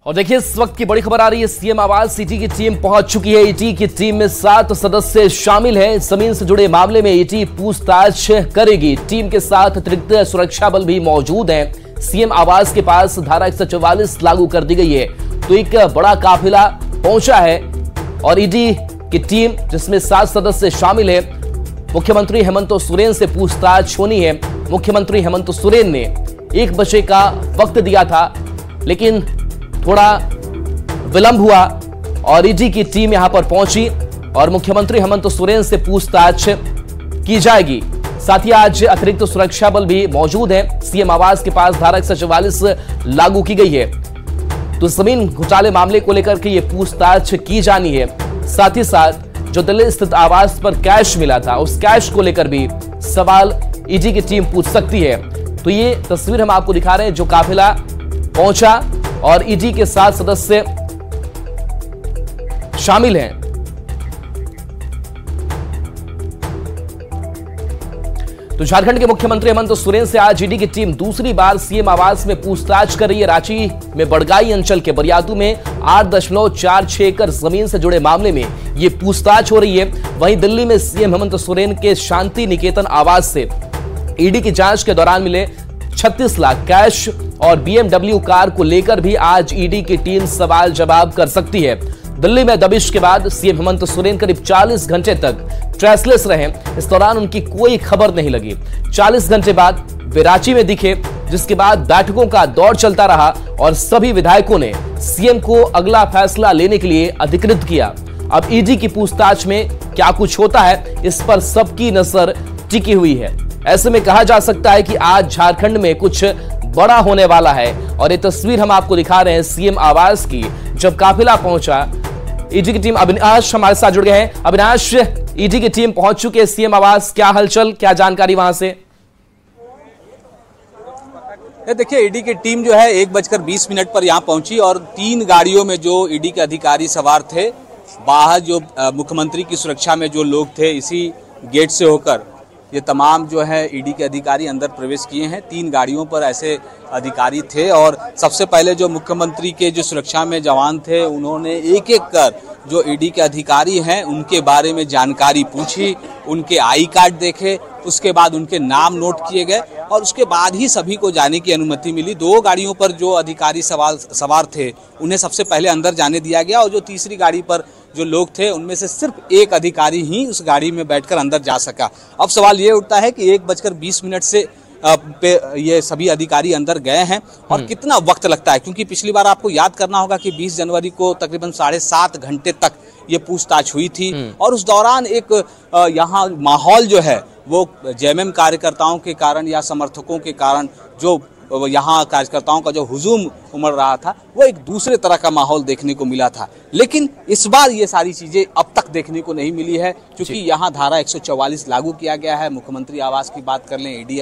और देखिए इस वक्त की बड़ी खबर आ रही है। सीएम आवास ईडी की टीम पहुंच चुकी है। ईडी की टीम में 7 सदस्य शामिल हैं। जमीन से जुड़े मामले में ईडी पूछताछ करेगी। टीम के साथ अतिरिक्त सुरक्षा बल भी मौजूद हैं। सीएम आवास के पास धारा 144 लागू कर दी गई है, तो एक बड़ा काफिला पहुंचा है और ईडी की टीम जिसमें 7 सदस्य शामिल है। मुख्यमंत्री हेमंत सोरेन से पूछताछ होनी है। मुख्यमंत्री हेमंत सोरेन ने 1 बजे का वक्त दिया था, लेकिन थोड़ा विलंब हुआ और ईडी की टीम यहां पर पहुंची और मुख्यमंत्री हेमंत सोरेन से पूछताछ की जाएगी। साथ ही आज अतिरिक्त सुरक्षा बल भी मौजूद है। सीएम आवास के पास धारा 144 लागू की गई है, तो जमीन घोटाले मामले को लेकर के ये पूछताछ की जानी है। साथ ही साथ जो दिल्ली स्थित आवास पर कैश मिला था, उस कैश को लेकर भी सवाल ईडी की टीम पूछ सकती है। तो ये तस्वीर हम आपको दिखा रहे हैं, जो काफिला पहुंचा और ईडी के 7 सदस्य शामिल हैं। तो झारखंड के मुख्यमंत्री हेमंत सोरेन से आज ईडी की टीम दूसरी बार सीएम आवास में पूछताछ कर रही है। रांची में बड़गाई अंचल के बरियातू में 8.46 एकड़ जमीन से जुड़े मामले में यह पूछताछ हो रही है। वहीं दिल्ली में सीएम हेमंत सोरेन के शांति निकेतन आवास से ईडी की जांच के दौरान मिले 36 लाख कैश और BMW कार को लेकर भी आज ईडी की टीम सवाल जवाब कर सकती है। दिल्ली में दबिश के बाद सीएम हेमंत सोरेन करीब 40 घंटे तक ट्रेसलेस रहे। इस दौरान उनकी कोई खबर नहीं लगी। 40 घंटे बाद वे रांची में दिखे, जिसके बाद बैठकों का दौर चलता रहा और सभी विधायकों ने सीएम को अगला फैसला लेने के लिए अधिकृत किया। अब ईडी की पूछताछ में क्या कुछ होता है, इस पर सबकी नजर टिकी हुई है। ऐसे में कहा जा सकता है कि आज झारखंड में कुछ बड़ा होने वाला है और ये तस्वीर हम आपको दिखा रहे हैं सीएम आवास की, जब काफिला पहुंचा। ईडी की टीम अविनाश हमारे साथ जुड़ गए हैं। अविनाश, ईडी की टीम पहुंच चुकी है सीएम आवास, क्या हलचल, क्या जानकारी वहां से? देखिए, ईडी की टीम जो है 1:20 पर यहां पहुंची और 3 गाड़ियों में जो ईडी के अधिकारी सवार थे, बाहर जो मुख्यमंत्री की सुरक्षा में जो लोग थे, इसी गेट से होकर ये तमाम जो है ईडी के अधिकारी अंदर प्रवेश किए हैं। 3 गाड़ियों पर ऐसे अधिकारी थे और सबसे पहले जो मुख्यमंत्री के जो सुरक्षा में जवान थे, उन्होंने एक-एक कर जो ईडी के अधिकारी हैं उनके बारे में जानकारी पूछी, उनके आई कार्ड देखे, उसके बाद उनके नाम नोट किए गए और उसके बाद ही सभी को जाने की अनुमति मिली। 2 गाड़ियों पर जो अधिकारी सवार थे, उन्हें सबसे पहले अंदर जाने दिया गया और जो तीसरी गाड़ी पर जो लोग थे, उनमें से सिर्फ एक अधिकारी ही उस गाड़ी में बैठकर अंदर जा सका। अब सवाल ये उठता है कि 1:20 से पे ये सभी अधिकारी अंदर गए हैं और कितना वक्त लगता है, क्योंकि पिछली बार आपको याद करना होगा कि 20 जनवरी को तकरीबन 7.5 घंटे तक ये पूछताछ हुई थी और उस दौरान एक यहाँ माहौल जो है वो जेएमएम कार्यकर्ताओं के कारण या समर्थकों के कारण जो यहाँ कार्यकर्ताओं का जो हुजूम उमड़ रहा था, वो एक दूसरे तरह का माहौल देखने को मिला था। लेकिन इस बार ये सारी चीजें अब तक देखने को नहीं मिली है, क्योंकि यहाँ धारा 144 लागू किया गया है। मुख्यमंत्री आवास की बात कर लें, ईडी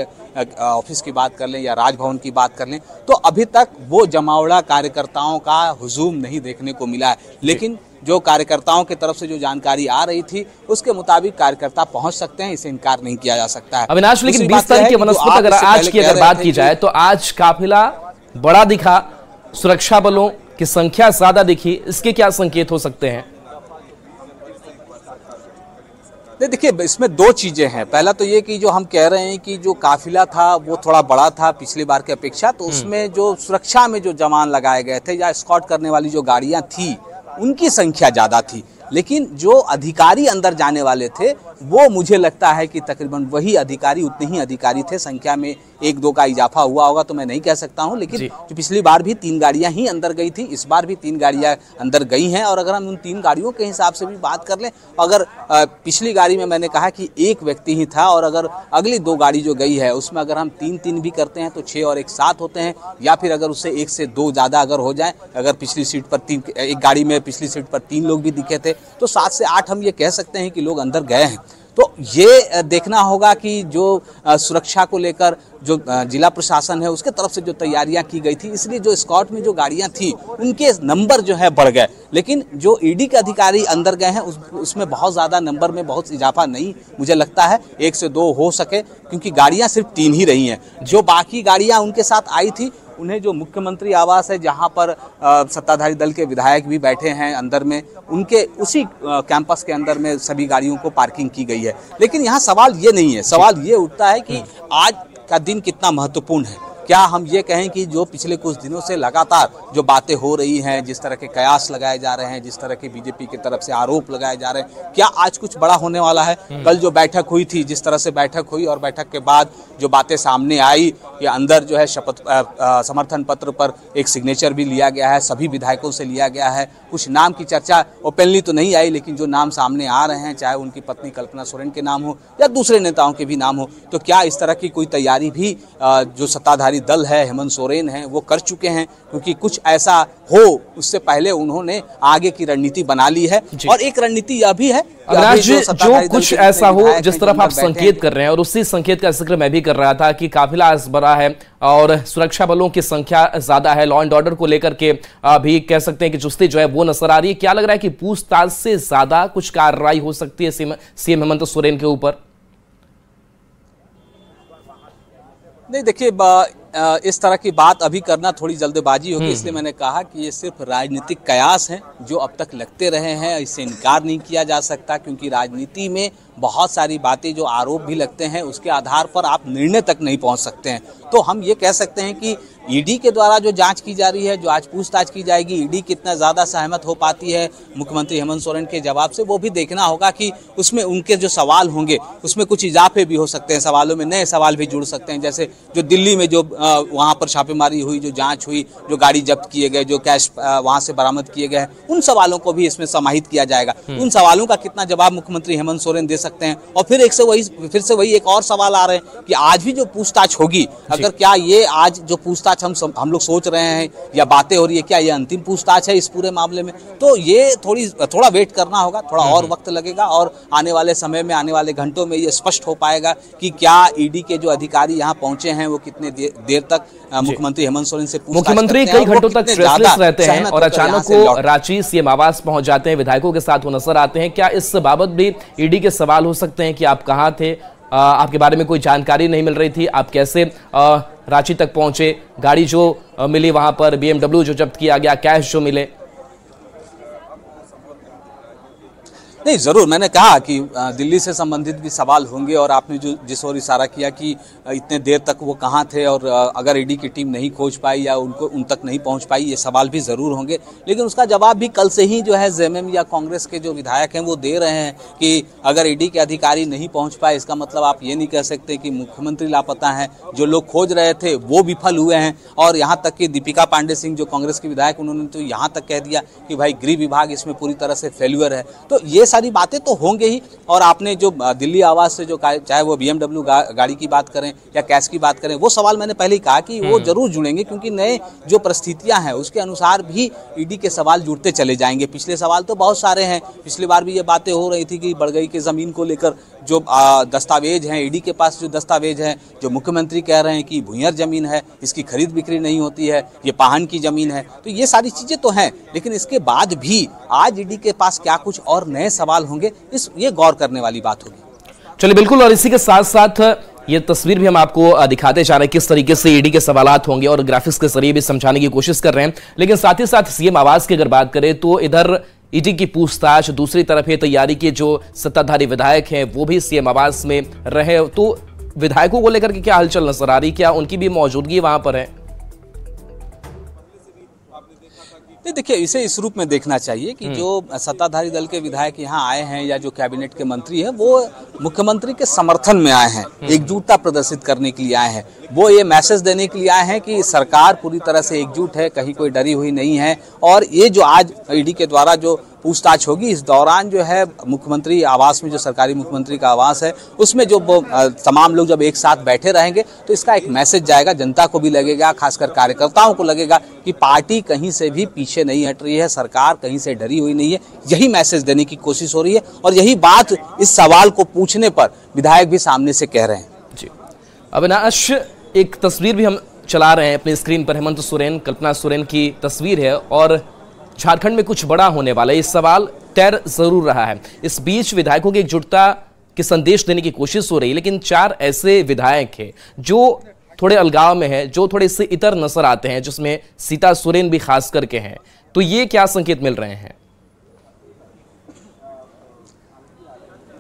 ऑफिस की बात कर लें या राजभवन की बात कर लें, तो अभी तक वो जमावड़ा कार्यकर्ताओं का हुजूम नहीं देखने को मिला है। लेकिन जो कार्यकर्ताओं की तरफ से जो जानकारी आ रही थी, उसके मुताबिक कार्यकर्ता पहुंच सकते हैं, इसे इनकार नहीं किया जा सकता है। अविनाश, लेकिन 20 तारीख की वनस्पत अगर आज की बात की जाए तो आज काफिला बड़ा दिखा, सुरक्षा बलों की संख्या ज्यादा दिखी, इसके क्या संकेत हो सकते हैं? देखिए, इसमें 2 चीजें हैं। पहला तो ये कि जो हम कह रहे हैं कि जो काफिला था वो थोड़ा बड़ा था पिछली बार की अपेक्षा, तो उसमें जो सुरक्षा में जो जवान लगाए गए थे या स्कॉट करने वाली जो गाड़ियां थी, उनकी संख्या ज्यादा थी। लेकिन जो अधिकारी अंदर जाने वाले थे, वो मुझे लगता है कि तकरीबन वही अधिकारी, उतने ही अधिकारी थे। संख्या में 1-2 का इजाफा हुआ होगा तो मैं नहीं कह सकता हूं, लेकिन जो पिछली बार भी 3 गाड़ियां ही अंदर गई थी, इस बार भी 3 गाड़ियां अंदर गई हैं। और अगर हम उन 3 गाड़ियों के हिसाब से भी बात कर लें, अगर पिछली गाड़ी में मैंने कहा कि 1 व्यक्ति ही था और अगर अगली 2 गाड़ी जो गई है उसमें अगर हम 3-3 भी करते हैं तो 6 और 1 7 होते हैं, या फिर अगर उससे 1 से 2 ज्यादा अगर हो जाए, अगर पिछली सीट पर 3, एक गाड़ी में पिछली सीट पर 3 लोग भी दिखे थे, तो 7 से 8 हम ये कह सकते हैं कि लोग अंदर गए हैं। तो ये देखना होगा कि जो सुरक्षा को लेकर जो जिला प्रशासन है उसके तरफ से जो तैयारियां की गई थी, इसलिए जो स्कॉट में जो गाड़ियां थी उनके नंबर जो है बढ़ गए। लेकिन जो ईडी के अधिकारी अंदर गए हैं उसमें बहुत ज़्यादा नंबर में बहुत इजाफा नहीं मुझे लगता है, 1 से 2 हो सके, क्योंकि गाड़ियां सिर्फ 3 ही रही हैं। जो बाकी गाड़ियां उनके साथ आई थी उन्हें जो मुख्यमंत्री आवास है जहां पर सत्ताधारी दल के विधायक भी बैठे हैं अंदर में, उनके उसी कैंपस के अंदर में सभी गाड़ियों को पार्किंग की गई है। लेकिन यहाँ सवाल ये नहीं है, सवाल ये उठता है कि आज का दिन कितना महत्वपूर्ण है। क्या हम ये कहें कि जो पिछले कुछ दिनों से लगातार जो बातें हो रही हैं, जिस तरह के कयास लगाए जा रहे हैं, जिस तरह के बीजेपी की तरफ से आरोप लगाए जा रहे हैं, क्या आज कुछ बड़ा होने वाला है? कल जो बैठक हुई थी, जिस तरह से बैठक हुई और बैठक के बाद जो बातें सामने आई कि अंदर जो है शपथ समर्थन पत्र पर एक सिग्नेचर भी लिया गया है, सभी विधायकों से लिया गया है। कुछ नाम की चर्चा ओपनली तो नहीं आई, लेकिन जो नाम सामने आ रहे हैं, चाहे उनकी पत्नी कल्पना सोरेन के नाम हो या दूसरे नेताओं के भी नाम हो, तो क्या इस तरह की कोई तैयारी भी जो सत्ताधारी दल है, हेमंत सोरेन है, वो कर चुके हैं? क्योंकि कुछ ऐसा हो उससे पहले उन्होंने आगे की रणनीति बना ली है। और एक रणनीति यह भी है जो कुछ ऐसा हो जिस तरफ आप संकेत कर रहे हैं, और उसी संकेत का जिक्र मैं भी कर रहा था कि काफिला आज बड़ा है और सुरक्षा बलों की संख्या ज्यादा है, लॉ एंड ऑर्डर को लेकर के भी कह सकते हैं कि चुस्ती जो है वो नजर आ रही है। क्या लग रहा है कि पूछताछ से ज्यादा कुछ कार्रवाई हो सकती है सीएम हेमंत सोरेन के ऊपर? नहीं, देखिए इस तरह की बात अभी करना थोड़ी जल्दबाजी होगी, इसलिए मैंने कहा कि ये सिर्फ राजनीतिक कयास हैं जो अब तक लगते रहे हैं। इससे इनकार नहीं किया जा सकता, क्योंकि राजनीति में बहुत सारी बातें जो आरोप भी लगते हैं उसके आधार पर आप निर्णय तक नहीं पहुंच सकते हैं। तो हम ये कह सकते हैं कि ईडी के द्वारा जो जांच की जा रही है, जो आज पूछताछ की जाएगी, ईडी कितना ज़्यादा सहमत हो पाती है मुख्यमंत्री हेमंत सोरेन के जवाब से, वो भी देखना होगा कि उसमें उनके जो सवाल होंगे उसमें कुछ इजाफे भी हो सकते हैं, सवालों में नए सवाल भी जुड़ सकते हैं। जैसे जो दिल्ली में जो वहाँ पर छापेमारी हुई, जो जांच हुई, जो गाड़ी जब्त किए गए, जो कैश वहाँ से बरामद किए गए, उन सवालों को भी इसमें समाहित किया जाएगा। उन सवालों का कितना जवाब मुख्यमंत्री हेमंत सोरेन दे सकते हैं? और फिर फिर से वही एक और सवाल आ रहे हैं कि आज भी जो पूछताछ होगी, अगर क्या ये आज जो पूछताछ हम लोग सोच रहे हैं या बातें हो रही है, क्या ये अंतिम पूछताछ है इस पूरे मामले में? तो ये थोड़ा वेट करना होगा, थोड़ा और वक्त लगेगा और आने वाले समय में, आने वाले घंटों में ये स्पष्ट हो पाएगा कि क्या ईडी के जो अधिकारी यहाँ पहुंचे हैं वो कितने देर तक मुख्यमंत्री हेमंत सोरेन से पूछताछ करते हैं। मुख्यमंत्री कई घंटों तक स्ट्रेसलेस रहते हैं और अचानक वो रांची सीएम आवास पहुंच जाते हैं, विधायकों के साथ वो नजर आते हैं। क्या इस बाबत भी ईडी के सवाल हो सकते हैं कि आप कहां थे, आपके बारे में कोई जानकारी नहीं मिल रही थी, आप कैसे रांची तक पहुंचे, गाड़ी जो मिली वहां पर, BMW जो जब्त किया गया, कैश जो मिले? नहीं, जरूर मैंने कहा कि दिल्ली से संबंधित भी सवाल होंगे और आपने जो जिस ओर इशारा किया कि इतने देर तक वो कहाँ थे और अगर ईडी की टीम नहीं खोज पाई या उन तक नहीं पहुँच पाई, ये सवाल भी ज़रूर होंगे। लेकिन उसका जवाब भी कल से ही जो है जेएमएम या कांग्रेस के जो विधायक हैं वो दे रहे हैं कि अगर ईडी के अधिकारी नहीं पहुँच पाए, इसका मतलब आप ये नहीं कह सकते कि मुख्यमंत्री लापता हैं। जो लोग खोज रहे थे वो विफल हुए हैं। और यहाँ तक कि दीपिका पांडे सिंह जो कांग्रेस के विधायक, उन्होंने तो यहाँ तक कह दिया कि भाई गृह विभाग इसमें पूरी तरह से फेल्यूअर है। तो ये सारी बातें तो होंगे ही। और आपने जो दिल्ली आवास से जो चाहे वो BMW गाड़ी की बात करें या कैश की बात करें, वो सवाल मैंने पहले ही कहा कि वो जरूर जुड़ेंगे, क्योंकि नए जो परिस्थितियां हैं उसके अनुसार भी ईडी के सवाल जुड़ते चले जाएंगे। पिछले सवाल तो बहुत सारे हैं। पिछली बार भी ये बातें हो रही थी कि बड़गई के जमीन को लेकर जो दस्तावेज हैं, ईडी के पास जो दस्तावेज हैं, जो मुख्यमंत्री कह रहे हैं कि भूंयर जमीन है, इसकी खरीद बिक्री नहीं होती है, ये पाहन की जमीन है, तो ये सारी चीजें तो हैं। लेकिन इसके बाद भी आज ईडी के पास क्या कुछ और नए सवाल होंगे, ये गौर करने वाली बात होगी। चलिए, बिल्कुल। और इसी के साथ साथ ये तस्वीर भी हम आपको दिखाते जा रहे हैं किस तरीके से ईडी के सवालात होंगे और ग्राफिक्स के जरिए भी समझाने की कोशिश कर रहे हैं। लेकिन साथ ही साथ सीएम आवास की अगर बात करें तो इधर ईडी की पूछताछ, दूसरी तरफ ये तैयारी के जो सत्ताधारी विधायक हैं वो भी सीएम आवास में रहे, तो विधायकों को लेकर के क्या हलचल नजर आ रही, क्या उनकी भी मौजूदगी वहां पर है? देखिए, इसे इस रूप में देखना चाहिए कि जो सत्ताधारी दल के विधायक यहाँ आए हैं या जो कैबिनेट के मंत्री हैं वो मुख्यमंत्री के समर्थन में आए हैं, एकजुटता प्रदर्शित करने के लिए आए हैं। वो ये मैसेज देने के लिए आए हैं कि सरकार पूरी तरह से एकजुट है, कहीं कोई डरी हुई नहीं है। और ये जो आज ईडी के द्वारा जो पूछताछ होगी, इस दौरान जो है मुख्यमंत्री आवास में, जो सरकारी मुख्यमंत्री का आवास है, उसमें जो तमाम लोग जब एक साथ बैठे रहेंगे तो इसका एक मैसेज जाएगा, जनता को भी लगेगा, खासकर कार्यकर्ताओं को लगेगा कि पार्टी कहीं से भी पीछे नहीं हट रही है, सरकार कहीं से डरी हुई नहीं है। यही मैसेज देने की कोशिश हो रही है और यही बात इस सवाल को पूछने पर विधायक भी सामने से कह रहे हैं। जी अविनाश, एक तस्वीर भी हम चला रहे हैं अपनी स्क्रीन पर, हेमंत सोरेन, कल्पना सोरेन की तस्वीर है और झारखंड में कुछ बड़ा होने वाला है, इस सवाल तैर जरूर रहा है। इस बीच विधायकों की एकजुटता के संदेश देने की कोशिश हो रही है, लेकिन 4 ऐसे विधायक हैं जो थोड़े अलगाव में हैं, जो थोड़े से इतर नजर आते हैं, जिसमें सीता सोरेन भी खास करके हैं, तो ये क्या संकेत मिल रहे हैं?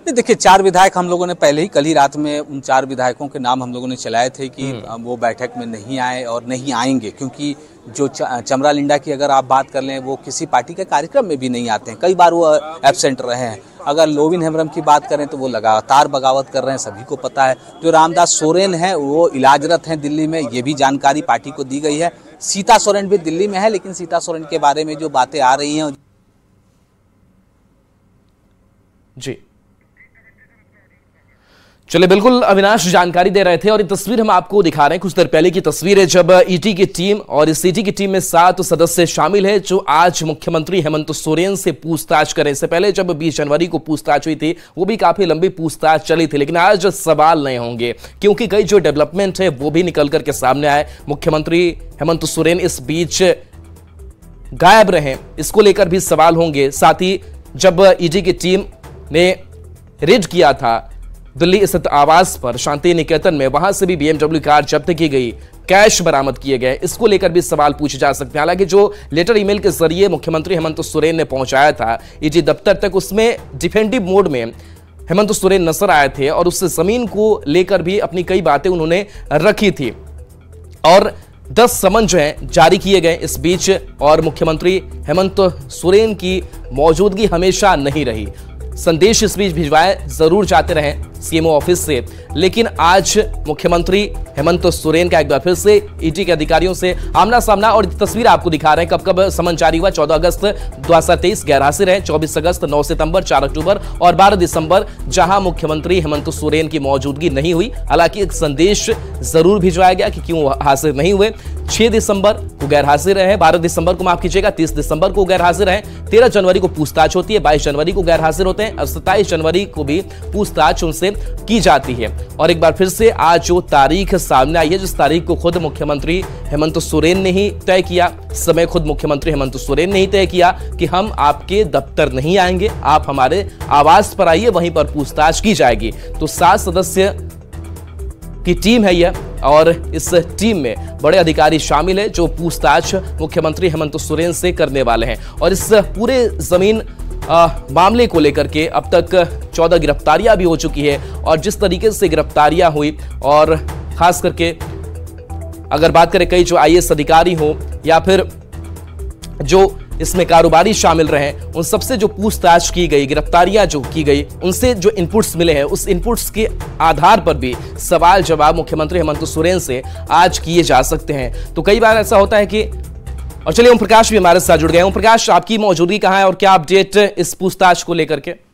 देखिए, 4 विधायक हम लोगों ने पहले ही कल ही रात में उन 4 विधायकों के नाम हम लोगों ने चलाए थे कि वो बैठक में नहीं आए और नहीं आएंगे, क्योंकि जो चमरा लिंडा की अगर आप बात कर लें, वो किसी पार्टी के कार्यक्रम में भी नहीं आते हैं, कई बार वो एब्सेंट रहे हैं। अगर लोविन हेम्ब्रम की बात करें तो वो लगातार बगावत कर रहे हैं, सभी को पता है। जो रामदास सोरेन है वो इलाजरत हैं दिल्ली में, ये भी जानकारी पार्टी को दी गई है। सीता सोरेन भी दिल्ली में है, लेकिन सीता सोरेन के बारे में जो बातें आ रही हैं जी, चलिए, बिल्कुल अविनाश जानकारी दे रहे थे। और ये तस्वीर हम आपको दिखा रहे हैं, कुछ देर पहले की तस्वीर है, जब ईडी की टीम, और इस ईडी की टीम में 7 सदस्य शामिल है, जो आज मुख्यमंत्री हेमंत सोरेन से पूछताछ करें। इससे पहले जब 20 जनवरी को पूछताछ हुई थी, वो भी काफी लंबी पूछताछ चली थी, लेकिन आज सवाल नहीं होंगे, क्योंकि कई जो डेवलपमेंट है वो भी निकल करके सामने आए। मुख्यमंत्री हेमंत सोरेन इस बीच गायब रहे, इसको लेकर भी सवाल होंगे। साथ ही जब ईडी की टीम ने रेड किया था दिल्ली स्थित आवास पर शांति निकेतन में, वहां से भी BMW कार जब्त की गई, कैश बरामद किए गए, इसको लेकर भी सवाल पूछे जा सकते हैं। हालांकि जो लेटर ईमेल के जरिए मुख्यमंत्री हेमंत सोरेन ने पहुंचाया था ईडी दफ्तर तक, उसमें डिफेंसिव मोड में हेमंत सोरेन नजर आए थे और उससे जमीन को लेकर भी अपनी कई बातें उन्होंने रखी थी, और 10 समन जो है जारी किए गए इस बीच। और मुख्यमंत्री हेमंत सोरेन की मौजूदगी हमेशा नहीं रही, संदेश इस बीच भिजवाए जरूर जाते रहे सीएमओ ऑफिस से, लेकिन आज मुख्यमंत्री हेमंत सोरेन का एक बार फिर से ईडी के अधिकारियों से आमना सामना। और तस्वीर आपको दिखा रहे हैं कब कब समन जारी हुआ। 14 अगस्त 2023 गैर हाजिर है, 24 अगस्त, 9 सितंबर, 4 अक्टूबर और 12 दिसंबर, जहां मुख्यमंत्री हेमंत सोरेन की मौजूदगी नहीं हुई। हालांकि एक संदेश जरूर भिजवाया गया कि क्यों हाजिर नहीं हुए। 6 दिसंबर को गैर हाजिर रहे, 12 दिसंबर को माफ कीजिएगा, 30 दिसंबर को गैर हाजिर रहे, 13 जनवरी को पूछताछ होती है, 22 जनवरी को गैर हाजिर होते हैं और 27 जनवरी को भी पूछताछ उनसे की जाती है। और एक बार फिर से आज जो तारीख सामने आई है, जिस तारीख को खुद मुख्यमंत्री हेमंत सोरेन ने ही तय किया, समय खुद मुख्यमंत्री हेमंत सोरेन ने ही तय किया कि हम आपके दफ्तर नहीं आएंगे, आप हमारे आवास पर आइए, वहीं पर पूछताछ की जाएगी। तो 7 सदस्य की टीम है यह, और इस टीम में बड़े अधिकारी शामिल है जो पूछताछ मुख्यमंत्री हेमंत सोरेन से करने वाले हैं। और इस पूरे जमीन मामले को लेकर के अब तक 14 गिरफ्तारियां भी हो चुकी है, और जिस तरीके से गिरफ्तारियां हुई, और खास करके अगर बात करें कई जो IAS अधिकारी हो या फिर जो इसमें कारोबारी शामिल रहे, उन सबसे जो पूछताछ की गई, गिरफ्तारियां जो की गई, उनसे जो इनपुट्स मिले हैं, उस इनपुट्स के आधार पर भी सवाल जवाब मुख्यमंत्री हेमंत सोरेन से आज किए जा सकते हैं। तो कई बार ऐसा होता है कि, और चलिए ओम प्रकाश भी हमारे साथ जुड़ गए। ओम प्रकाश, आपकी मौजूदगी कहां है और क्या अपडेट इस पूछताछ को लेकर के?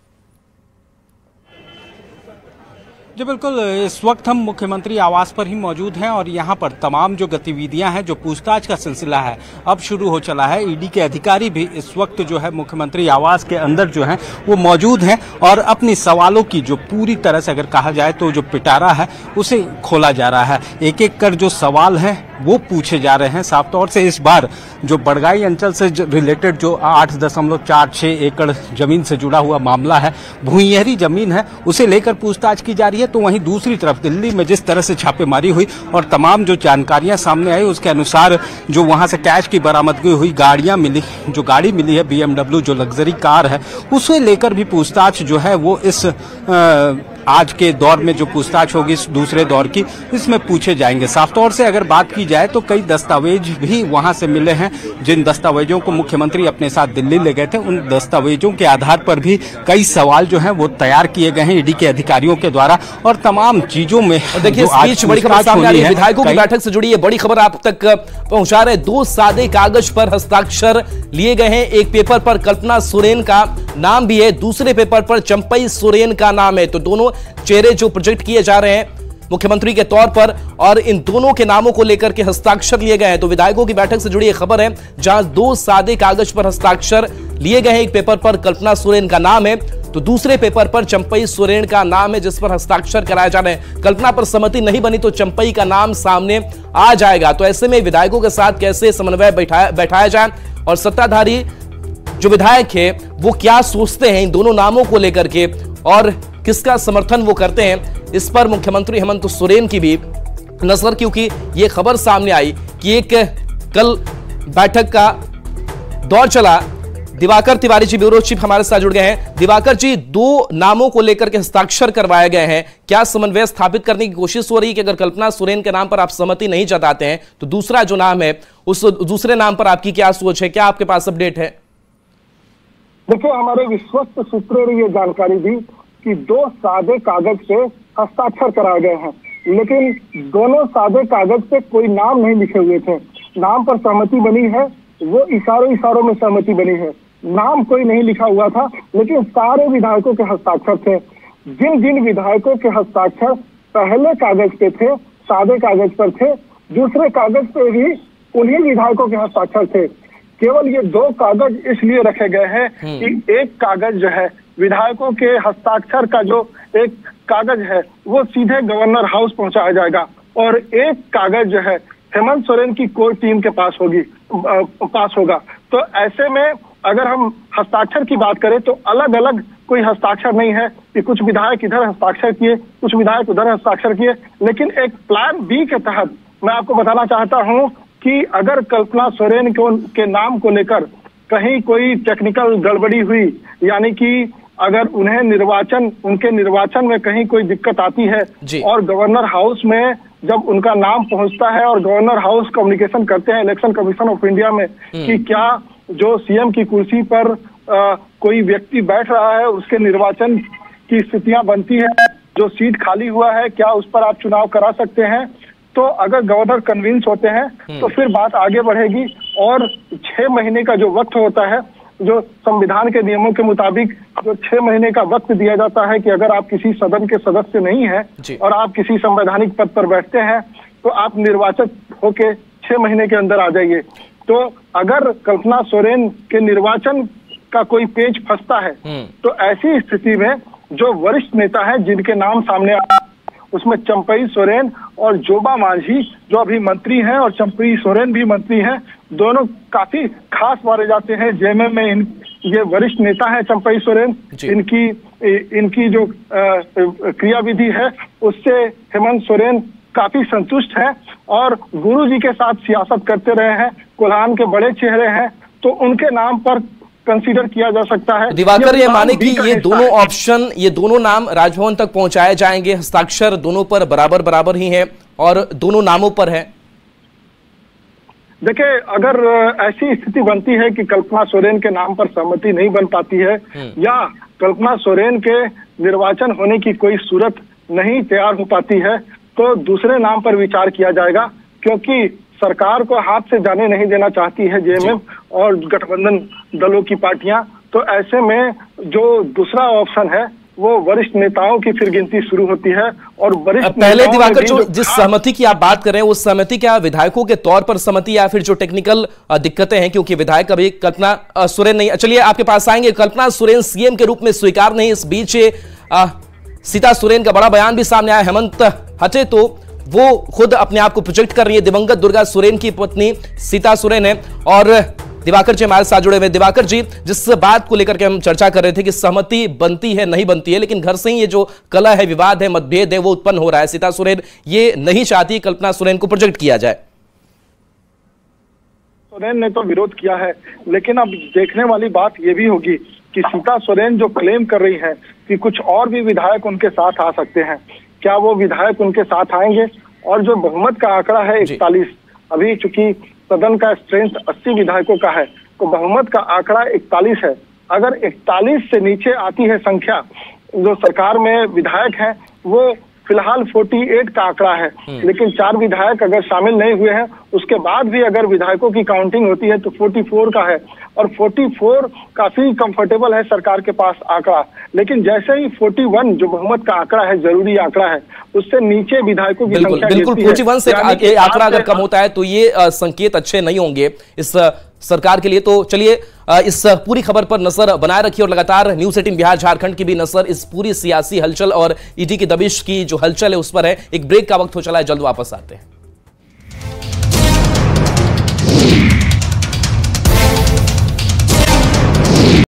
जी बिल्कुल, इस वक्त हम मुख्यमंत्री आवास पर ही मौजूद हैं और यहाँ पर तमाम जो गतिविधियां हैं, जो पूछताछ का सिलसिला है, अब शुरू हो चला है। ईडी के अधिकारी भी इस वक्त जो है मुख्यमंत्री आवास के अंदर जो है वो मौजूद हैं और अपनी सवालों की जो पूरी तरह से अगर कहा जाए तो जो पिटारा है उसे खोला जा रहा है। एक एक कर जो सवाल है वो पूछे जा रहे हैं। साफ तौर से इस बार जो बड़गाई अंचल से रिलेटेड जो 8.46 एकड़ जमीन से जुड़ा हुआ मामला है, भूइंहरी जमीन है, उसे लेकर पूछताछ की जा रही है। तो वहीं दूसरी तरफ दिल्ली में जिस तरह से छापेमारी हुई और तमाम जो जानकारियां सामने आई, उसके अनुसार जो वहां से कैश की बरामदगी हुई, गाड़ियां मिली, जो गाड़ी मिली है BMW जो लग्जरी कार है, उसे लेकर भी पूछताछ जो है वो इस आज के दौर में जो पूछताछ होगी इस दूसरे दौर की, इसमें पूछे जाएंगे। साफ तौर से अगर बात की जाए तो कई दस्तावेज भी वहां से मिले हैं, जिन दस्तावेजों को मुख्यमंत्री अपने साथ दिल्ली ले गए थे, उन दस्तावेजों के आधार पर भी कई सवाल जो हैं वो तैयार किए गए हैं ईडी के अधिकारियों के द्वारा। और तमाम चीजों में देखिए, बड़ी खबर सामने आ रही है, विधायकों की बैठक से जुड़ी ये बड़ी खबर आप तक पहुंचा रहे। 2 सादे कागज पर हस्ताक्षर लिए गए हैं। एक पेपर पर कल्पना सोरेन का नाम भी है, दूसरे पेपर पर चंपई सोरेन का नाम है। तो दोनों चेहरे जो प्रोजेक्ट किए जा रहे हैं मुख्यमंत्री के तौर पर, और इन दोनों के नामों को लेकर के हस्ताक्षर लिए गए हैं। तो विधायकों की बैठक से जुड़ी एक खबर है, जहां 2 सादे कागज पर हस्ताक्षर लिए गए हैं। एक पेपर पर कल्पना सोरेन का नाम है, तो दूसरे पेपर पर चंपई सोरेन का नाम है, जिस पर हस्ताक्षर कराए जा रहे हैं। कल्पना पर सहमति नहीं बनी तो चंपई का नाम सामने आ जाएगा। तो ऐसे में विधायकों के साथ कैसे समन्वय बैठाया जाए, और सत्ताधारी जो विधायक है वो क्या सोचते हैं इन दोनों नामों को लेकर के, और किसका समर्थन वो करते हैं, इस पर मुख्यमंत्री हेमंत सोरेन की भी नजर, क्योंकि ये खबर सामने आई कि एक कल बैठक का दौर चला। दिवाकर तिवारी जी ब्यूरो चीफ हमारे साथ जुड़ गए हैं। दिवाकर जी, दो नामों को लेकर के हस्ताक्षर करवाए गए हैं, क्या समन्वय स्थापित करने की कोशिश हो रही है कि अगर कल्पना सोरेन के नाम पर आप सहमति नहीं जताते हैं तो दूसरा जो नाम है उस दूसरे नाम पर आपकी क्या सोच है, क्या आपके पास अपडेट है? देखिए, हमारे विश्वस्त सूत्रों ने ये जानकारी दी कि 2 सादे कागज पे हस्ताक्षर कराए गए हैं, लेकिन दोनों सादे कागज पे कोई नाम नहीं लिखे हुए थे। नाम पर सहमति बनी है, वो इशारों में सहमति बनी है। नाम कोई नहीं लिखा हुआ था, लेकिन सारे विधायकों के हस्ताक्षर थे। जिन जिन विधायकों के हस्ताक्षर पहले कागज पे थे, सादे कागज पर थे, दूसरे कागज पे भी उन्हीं विधायकों के हस्ताक्षर थे। केवल ये 2 कागज इसलिए रखे गए हैं कि एक कागज जो है विधायकों के हस्ताक्षर का जो एक कागज है वो सीधे गवर्नर हाउस पहुंचाया जाएगा और एक कागज जो है हेमंत सोरेन की कोर टीम के पास होगा। तो ऐसे में अगर हम हस्ताक्षर की बात करें तो अलग अलग कोई हस्ताक्षर नहीं है कि कुछ विधायक इधर हस्ताक्षर किए, कुछ विधायक उधर हस्ताक्षर किए, लेकिन एक प्लान बी के तहत मैं आपको बताना चाहता हूं कि अगर कल्पना सोरेन के नाम को लेकर कहीं कोई टेक्निकल गड़बड़ी हुई, यानी कि अगर उनके निर्वाचन में कहीं कोई दिक्कत आती है और गवर्नर हाउस में जब उनका नाम पहुंचता है और गवर्नर हाउस कम्युनिकेशन करते हैं इलेक्शन कमीशन ऑफ इंडिया में कि क्या जो सीएम की कुर्सी पर कोई व्यक्ति बैठ रहा है उसके निर्वाचन की स्थितियां बनती है, जो सीट खाली हुआ है क्या उस पर आप चुनाव करा सकते हैं, तो अगर गवर्नर कन्विंस होते हैं तो फिर बात आगे बढ़ेगी और 6 महीने का जो वक्त होता है, जो संविधान के नियमों के मुताबिक जो 6 महीने का वक्त दिया जाता है कि अगर आप किसी सदन के सदस्य नहीं हैं और आप किसी संवैधानिक पद पर बैठते हैं तो आप निर्वाचित होके 6 महीने के अंदर आ जाइए। तो अगर कल्पना सोरेन के निर्वाचन का कोई पेच फंसता है तो ऐसी स्थिति में जो वरिष्ठ नेता है जिनके नाम सामने आ, उसमें चंपई सोरेन और जोबा मांझी जो अभी मंत्री हैं और चंपई सोरेन भी मंत्री हैं, दोनों काफी खास माने जाते हैं जेएमएम में। ये वरिष्ठ नेता है चंपई सोरेन, इनकी जो क्रियाविधि है उससे हेमंत सोरेन काफी संतुष्ट है और गुरुजी के साथ सियासत करते रहे हैं, कोल्हान के बड़े चेहरे हैं, तो उनके नाम पर कंसीडर किया जा सकता है। दिवाकर, ये माने कि ये दोनों ऑप्शन, ये दोनों नाम राजभवन तक पहुंचाए जाएंगे, हस्ताक्षर दोनों पर बराबर ही हैं और दोनों नामों पर है। देखिए, अगर ऐसी स्थिति बनती है कि कल्पना सोरेन के नाम पर सहमति नहीं बन पाती है या कल्पना सोरेन के निर्वाचन होने की कोई सूरत नहीं तैयार हो पाती है तो दूसरे नाम पर विचार किया जाएगा, क्योंकि सरकार को हाथ से जाने नहीं देना चाहती है जेएमएम और गठबंधन दलों की पार्टियां। तो ऐसे में जो दूसरा ऑप्शन है वो वरिष्ठ नेताओं की फिर गिनती शुरू होती है और वरिष्ठ पहले दिवाकर जो जिस सहमति की आप बात कर रहे हैं वो सहमति क्या विधायकों के तौर पर सहमति या फिर जो टेक्निकल दिक्कतें हैं, क्योंकि विधायक अभी कल्पना सोरेन नहीं, चलिए आपके पास आएंगे, कल्पना सोरेन सीएम के रूप में स्वीकार नहीं, इस बीच सीता सोरेन का बड़ा बयान भी सामने आया, हेमंत हटे तो वो खुद अपने आप को प्रोजेक्ट कर रही है, दिवंगत दुर्गा सोरेन की पत्नी सीता सोरेन है। और दिवाकर जी हमारे साथ जुड़े हुए। दिवाकर जी, जिस बात को लेकर के हम चर्चा कर रहे थे कि सहमति बनती है नहीं बनती है, लेकिन घर से ही ये जो कलह है, विवाद है, मतभेद है वो उत्पन्न हो रहा है। सीता सोरेन ये नहीं चाहती कल्पना सोरेन को प्रोजेक्ट किया जाए। सोरेन ने तो विरोध किया है, लेकिन अब देखने वाली बात ये भी होगी कि सीता सोरेन जो क्लेम कर रही है कि कुछ और भी विधायक उनके साथ आ सकते हैं, क्या वो विधायक उनके साथ आएंगे? और जो बहुमत का आंकड़ा है 41, अभी चूंकि सदन का स्ट्रेंथ 80 विधायकों का है तो बहुमत का आंकड़ा 41 है। अगर 41 से नीचे आती है संख्या, जो सरकार में विधायक हैं वो फिलहाल 48 का आंकड़ा है, लेकिन 4 विधायक अगर शामिल नहीं हुए हैं उसके बाद भी अगर विधायकों की काउंटिंग होती है तो 44 का है और 44 काफी कंफर्टेबल है सरकार के पास आंकड़ा। लेकिन जैसे ही 41 जो बहुमत का आंकड़ा है, जरूरी आंकड़ा है, उससे नीचे विधायकों की संख्या बिल्कुल 41 से आंकड़ा अगर कम होता है तो ये संकेत अच्छे नहीं होंगे इस सरकार के लिए। तो चलिए इस पूरी खबर पर नजर बनाए रखिए और लगातार न्यूज़ 18 बिहार झारखंड की भी नजर इस पूरी सियासी हलचल और ईडी की दबिश की जो हलचल है उस पर है। एक ब्रेक का वक्त हो चला है, जल्द वापस आते हैं।